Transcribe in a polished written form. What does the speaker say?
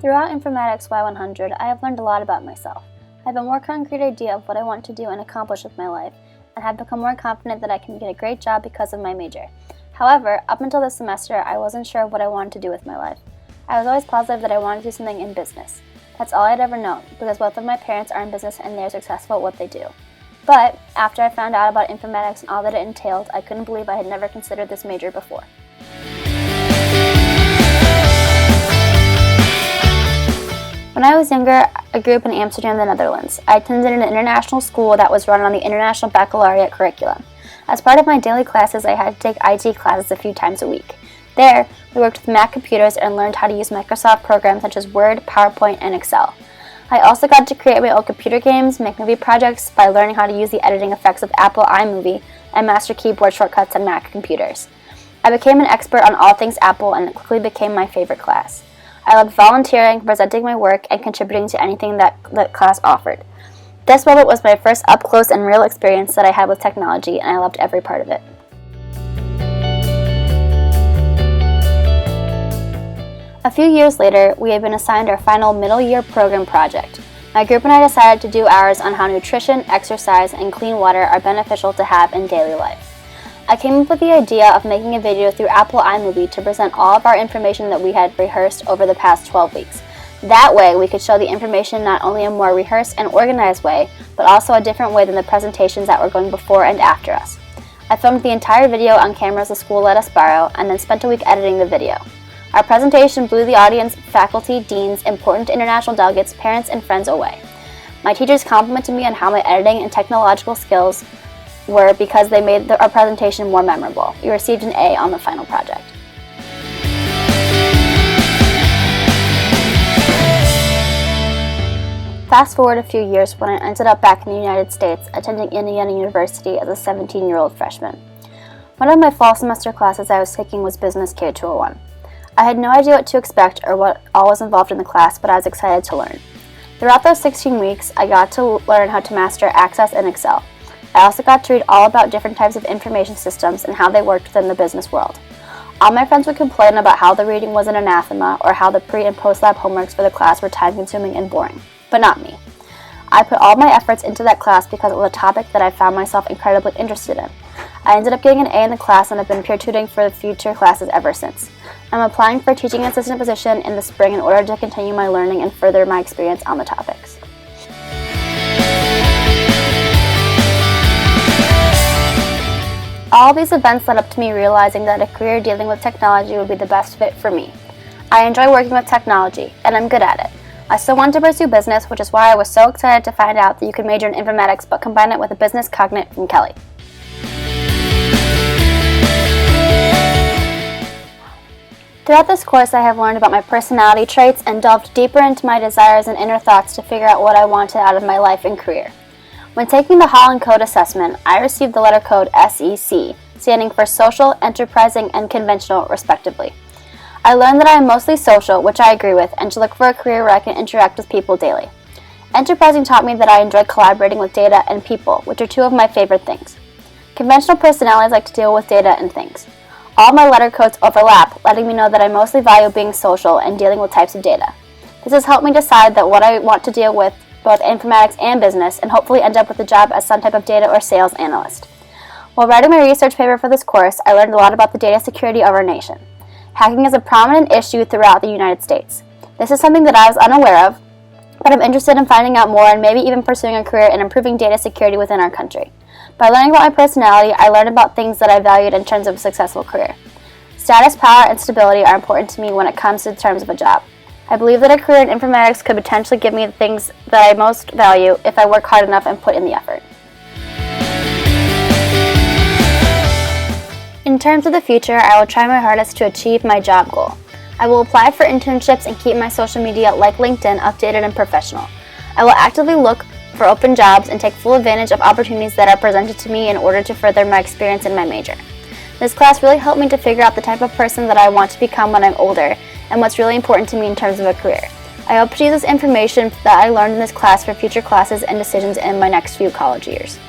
Throughout Informatics Y100, I have learned a lot about myself. I have a more concrete idea of what I want to do and accomplish with my life, and have become more confident that I can get a great job because of my major. However, up until this semester, I wasn't sure of what I wanted to do with my life. I was always positive that I wanted to do something in business. That's all I'd ever known, because both of my parents are in business and they're successful at what they do. But after I found out about informatics and all that it entailed, I couldn't believe I had never considered this major before. When I was younger, I grew up in Amsterdam, the Netherlands. I attended an international school that was run on the International Baccalaureate curriculum. As part of my daily classes, I had to take IT classes a few times a week. There, we worked with Mac computers and learned how to use Microsoft programs such as Word, PowerPoint, and Excel. I also got to create my own computer games, make movie projects by learning how to use the editing effects of Apple iMovie and master keyboard shortcuts on Mac computers. I became an expert on all things Apple and it quickly became my favorite class. I loved volunteering, presenting my work, and contributing to anything that the class offered. This moment was my first up-close and real experience that I had with technology, and I loved every part of it. A few years later, we had been assigned our final middle-year program project. My group and I decided to do ours on how nutrition, exercise, and clean water are beneficial to have in daily life. I came up with the idea of making a video through Apple iMovie to present all of our information that we had rehearsed over the past 12 weeks. That way, we could show the information not only in a more rehearsed and organized way, but also a different way than the presentations that were going before and after us. I filmed the entire video on cameras the school let us borrow, and then spent a week editing the video. Our presentation blew the audience, faculty, deans, important international delegates, parents, and friends away. My teachers complimented me on how my editing and technological skills were because they made our presentation more memorable. We received an A on the final project. Fast forward a few years when I ended up back in the United States attending Indiana University as a 17-year-old freshman. One of my fall semester classes I was taking was Business K-201. I had no idea what to expect or what all was involved in the class, but I was excited to learn. Throughout those 16 weeks, I got to learn how to master Access and Excel. I also got to read all about different types of information systems and how they worked within the business world. All my friends would complain about how the reading was an anathema or how the pre- and post-lab homeworks for the class were time-consuming and boring, but not me. I put all my efforts into that class because it was a topic that I found myself incredibly interested in. I ended up getting an A in the class and have been peer tutoring for the future classes ever since. I'm applying for a teaching assistant position in the spring in order to continue my learning and further my experience on the topics. All these events led up to me realizing that a career dealing with technology would be the best fit for me. I enjoy working with technology, and I'm good at it. I still want to pursue business, which is why I was so excited to find out that you can major in informatics but combine it with a business cognate from Kelly. Throughout this course, I have learned about my personality traits and delved deeper into my desires and inner thoughts to figure out what I wanted out of my life and career. When taking the Holland Code assessment, I received the letter code SEC, standing for Social, Enterprising, and Conventional, respectively. I learned that I am mostly social, which I agree with, and to look for a career where I can interact with people daily. Enterprising taught me that I enjoy collaborating with data and people, which are two of my favorite things. Conventional personalities like to deal with data and things. All my letter codes overlap, letting me know that I mostly value being social and dealing with types of data. This has helped me decide that what I want to deal with, both informatics and business, and hopefully end up with a job as some type of data or sales analyst. While writing my research paper for this course, I learned a lot about the data security of our nation. Hacking is a prominent issue throughout the United States. This is something that I was unaware of, but I'm interested in finding out more and maybe even pursuing a career in improving data security within our country. By learning about my personality, I learned about things that I valued in terms of a successful career. Status, power, and stability are important to me when it comes to the terms of a job. I believe that a career in informatics could potentially give me the things that I most value if I work hard enough and put in the effort. In terms of the future, I will try my hardest to achieve my job goal. I will apply for internships and keep my social media, like LinkedIn, updated and professional. I will actively look for open jobs and take full advantage of opportunities that are presented to me in order to further my experience in my major. This class really helped me to figure out the type of person that I want to become when I'm older and what's really important to me in terms of a career. I hope to use this information that I learned in this class for future classes and decisions in my next few college years.